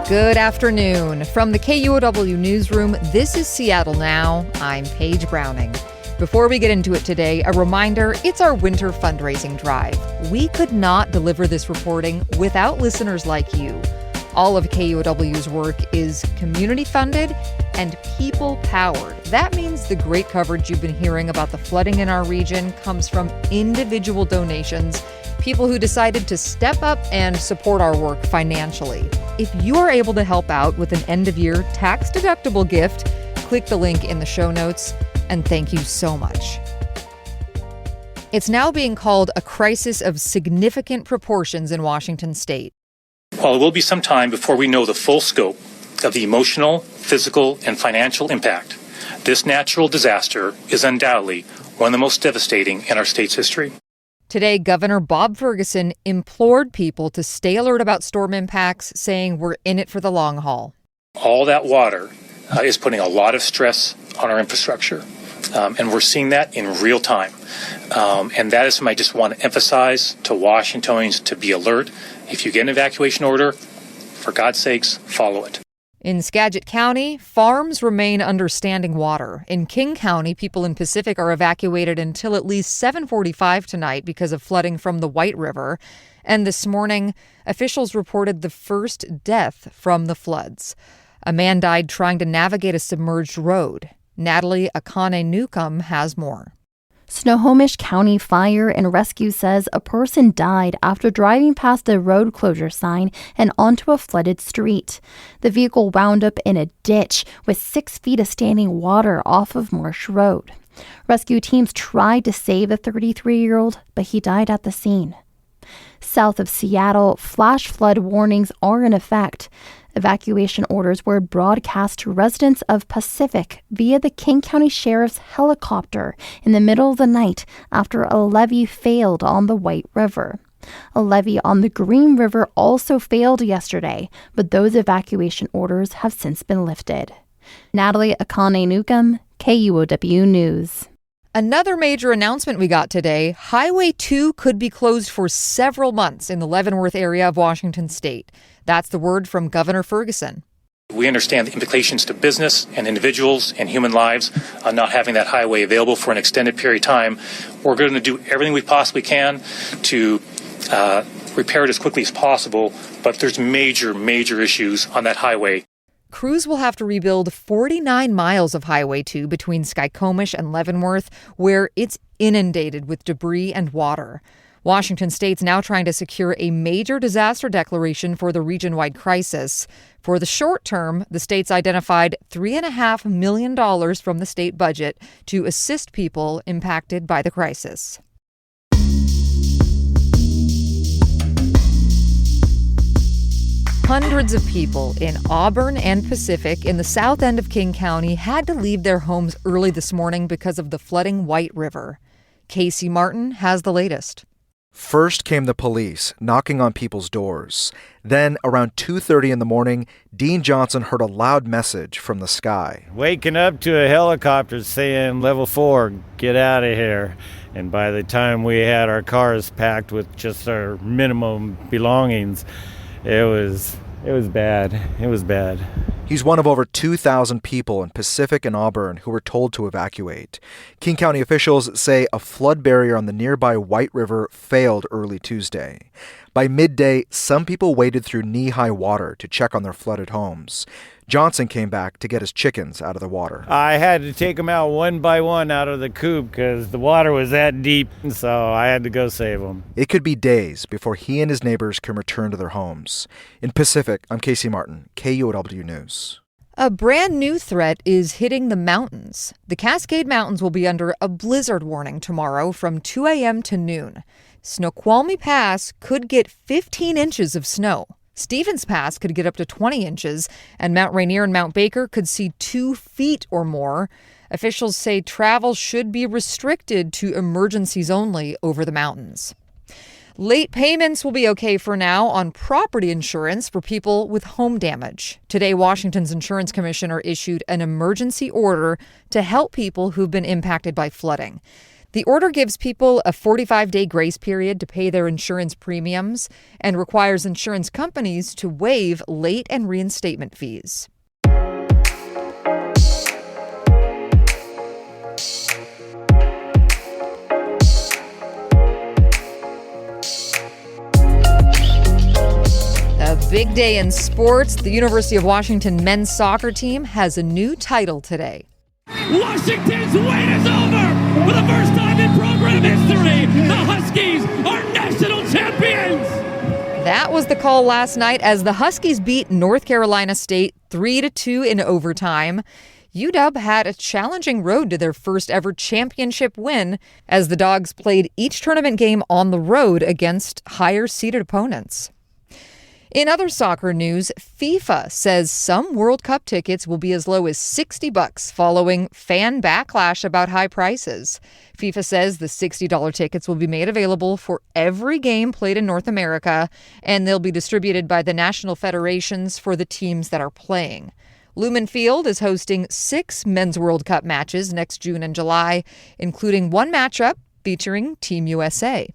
Good afternoon. From the KUOW newsroom, this is Seattle Now. I'm Paige Browning. Before we get into it today, a reminder, it's our winter fundraising drive. We could not deliver this reporting without listeners like you. All of KUOW's work is community-funded and people-powered. That means the great coverage you've been hearing about the flooding in our region comes from individual donations, people who decided to step up and support our work financially. If you are able to help out with an end-of-year tax-deductible gift, click the link in the show notes, and thank you so much. It's now being called a crisis of significant proportions in Washington state. While it will be some time before we know the full scope of the emotional, physical, and financial impact, this natural disaster is undoubtedly one of the most devastating in our state's history. Today, Governor Bob Ferguson implored people to stay alert about storm impacts, saying we're in it for the long haul. All that water is putting a lot of stress on our infrastructure, and we're seeing that in real time. And that is something I just want to emphasize to Washingtonians to be alert. If you get an evacuation order, for God's sakes, follow it. In Skagit County, farms remain under standing water. In King County, people in Pacific are evacuated until at least 7:45 tonight because of flooding from the White River. And this morning, officials reported the first death from the floods. A man died trying to navigate a submerged road. Natalie Akane-Newcomb has more. Snohomish County Fire and Rescue says a person died after driving past a road closure sign and onto a flooded street. The vehicle wound up in a ditch with 6 feet of standing water off of Marsh Road. Rescue teams tried to save the 33-year-old, but he died at the scene. South of Seattle, flash flood warnings are in effect. Evacuation orders were broadcast to residents of Pacific via the King County Sheriff's helicopter in the middle of the night after a levee failed on the White River. A levee on the Green River also failed yesterday, but those evacuation orders have since been lifted. Natalie Akane-Newcomb, KUOW News. Another major announcement we got today, Highway 2 could be closed for several months in the Leavenworth area of Washington state. That's the word from Governor Ferguson. We understand the implications to business and individuals and human lives on not having that highway available for an extended period of time. We're going to do everything we possibly can to repair it as quickly as possible, but there's major issues on that highway. Crews will have to rebuild 49 miles of Highway 2 between Skykomish and Leavenworth, where it's inundated with debris and water. Washington state's now trying to secure a major disaster declaration for the region-wide crisis. For the short term, the state's identified $3.5 million from the state budget to assist people impacted by the crisis. Hundreds of people in Auburn and Pacific in the south end of King County had to leave their homes early this morning because of the flooding White River. Casey Martin has the latest. First came the police, knocking on people's doors. Then, around 2:30 in the morning, Dean Johnson heard a loud message from the sky. Waking up to a helicopter saying, "Level 4, get out of here." And by the time we had our cars packed with just our minimum belongings, it was bad. It was bad. He's one of over 2,000 people in Pacific and Auburn who were told to evacuate. King County officials say a flood barrier on the nearby White River failed early Tuesday. By midday, some people waded through knee-high water to check on their flooded homes. Johnson came back to get his chickens out of the water. I had to take them out one by one out of the coop because the water was that deep, so I had to go save them. It could be days before he and his neighbors can return to their homes. In Pacific, I'm Casey Martin, KUOW News. A brand new threat is hitting the mountains. The Cascade Mountains will be under a blizzard warning tomorrow from 2 a.m. to noon. Snoqualmie Pass could get 15 inches of snow. Stevens Pass could get up to 20 inches, and Mount Rainier and Mount Baker could see 2 feet or more. Officials say travel should be restricted to emergencies only over the mountains. Late payments will be okay for now on property insurance for people with home damage. Today, Washington's insurance commissioner issued an emergency order to help people who've been impacted by flooding. The order gives people a 45-day grace period to pay their insurance premiums and requires insurance companies to waive late and reinstatement fees. A big day in sports. The University of Washington men's soccer team has a new title today. Washington's wait is over! For the first time in program history, the Huskies are national champions! That was the call last night as the Huskies beat North Carolina State 3-2 in overtime. UW had a challenging road to their first ever championship win as the Dogs played each tournament game on the road against higher-seeded opponents. In other soccer news, FIFA says some World Cup tickets will be as low as $60 following fan backlash about high prices. FIFA says the $60 tickets will be made available for every game played in North America, and they'll be distributed by the national federations for the teams that are playing. Lumen Field is hosting 6 Men's World Cup matches next June and July, including one matchup featuring Team USA.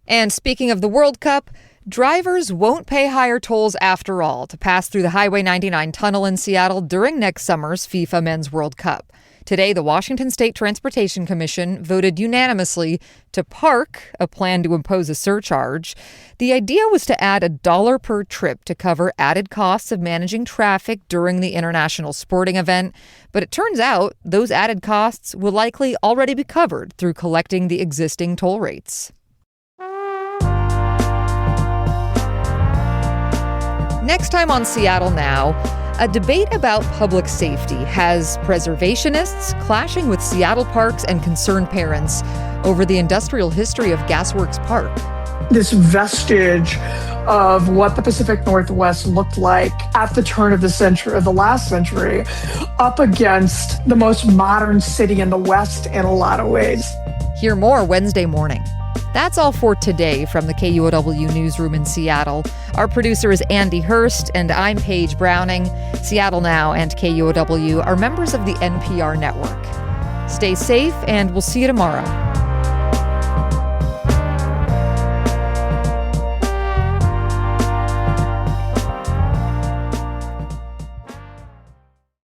And speaking of the World Cup, drivers won't pay higher tolls after all to pass through the Highway 99 tunnel in Seattle during next summer's FIFA Men's World Cup. Today, the Washington State Transportation Commission voted unanimously to park a plan to impose a surcharge. The idea was to add $1 per trip to cover added costs of managing traffic during the international sporting event. But it turns out those added costs will likely already be covered through collecting the existing toll rates. Next time on Seattle Now, a debate about public safety has preservationists clashing with Seattle parks and concerned parents over the industrial history of Gasworks Park. This vestige of what the Pacific Northwest looked like at the turn of the century, of the last century, up against the most modern city in the West in a lot of ways. Hear more Wednesday morning. That's all for today from the KUOW Newsroom in Seattle. Our producer is Andy Hurst, and I'm Paige Browning. Seattle Now and KUOW are members of the NPR network. Stay safe, and we'll see you tomorrow.